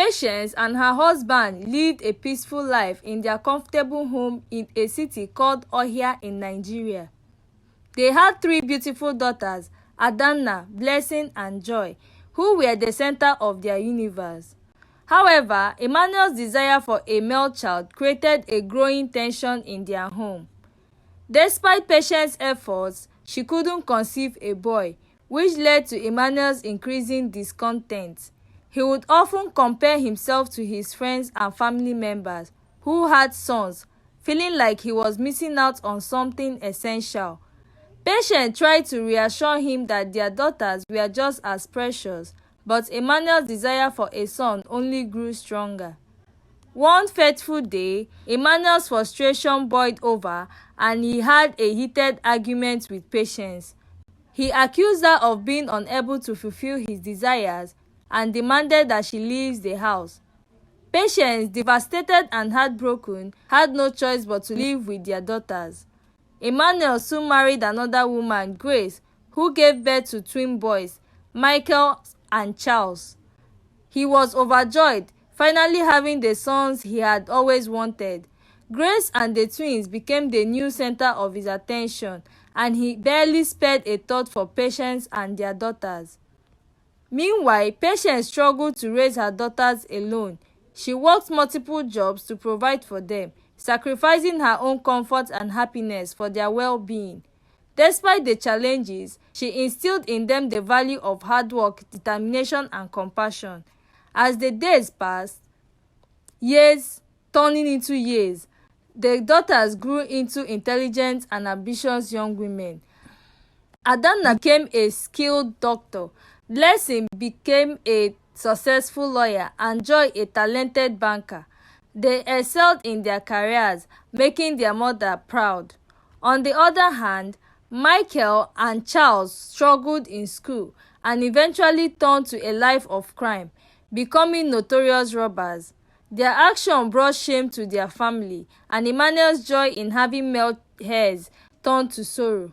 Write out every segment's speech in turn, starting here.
Patience and her husband lived a peaceful life in their comfortable home in a city called Ohia in Nigeria. They had 3 beautiful daughters, Adanna, Blessing, and Joy, who were the center of their universe. However, Emmanuel's desire for a male child created a growing tension in their home. Despite Patience's efforts, she couldn't conceive a boy, which led to Emmanuel's increasing discontent. He would often compare himself to his friends and family members who had sons, feeling like he was missing out on something essential. Patience tried to reassure him that their daughters were just as precious, but Emmanuel's desire for a son only grew stronger. One fateful day, Emmanuel's frustration boiled over and he had a heated argument with Patience. He accused her of being unable to fulfill his desires and demanded that she leaves the house. Patience, devastated and heartbroken, had no choice but to live with their daughters. Emmanuel soon married another woman, Grace, who gave birth to twin boys, Michael and Charles. He was overjoyed, finally having the sons he had always wanted. Grace and the twins became the new center of his attention, and he barely spared a thought for Patience and their daughters. Meanwhile, Patience struggled to raise her daughters alone. She worked multiple jobs to provide for them, sacrificing her own comfort and happiness for their well-being. Despite the challenges, she instilled in them the value of hard work, determination, and compassion. As the days passed, years turning into years, the daughters grew into intelligent and ambitious young women. Adanna became a skilled doctor, Blessing became a successful lawyer, and Joy a talented banker. They excelled in their careers, making their mother proud. On the other hand, Michael and Charles struggled in school and eventually turned to a life of crime, becoming notorious robbers. Their action brought shame to their family, and Emmanuel's joy in having male heirs turned to sorrow.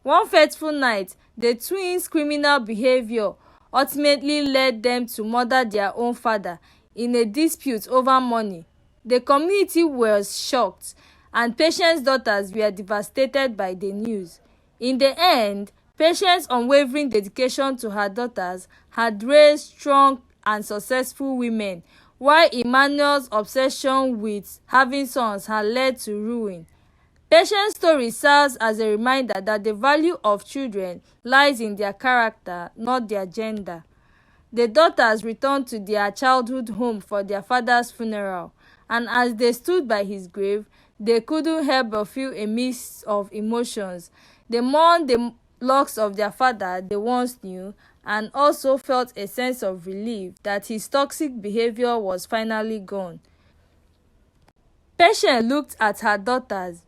One fateful night, the twins' criminal behavior ultimately led them to murder their own father in a dispute over money. The community was shocked, and Patience's daughters were devastated by the news. In the end, Patience's unwavering dedication to her daughters had raised strong and successful women, while Emmanuel's obsession with having sons had led to ruin. Patience's story serves as a reminder that the value of children lies in their character, not their gender. The daughters returned to their childhood home for their father's funeral, and as they stood by his grave, they couldn't help but feel a mix of emotions. They mourned the loss of their father they once knew, and also felt a sense of relief that his toxic behavior was finally gone. Patience looked at her daughters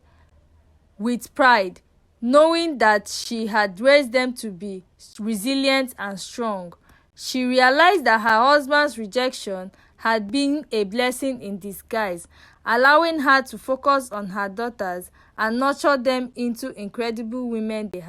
with pride, knowing that she had raised them to be resilient and strong. She realized that her husband's rejection had been a blessing in disguise, allowing her to focus on her daughters and nurture them into incredible women they had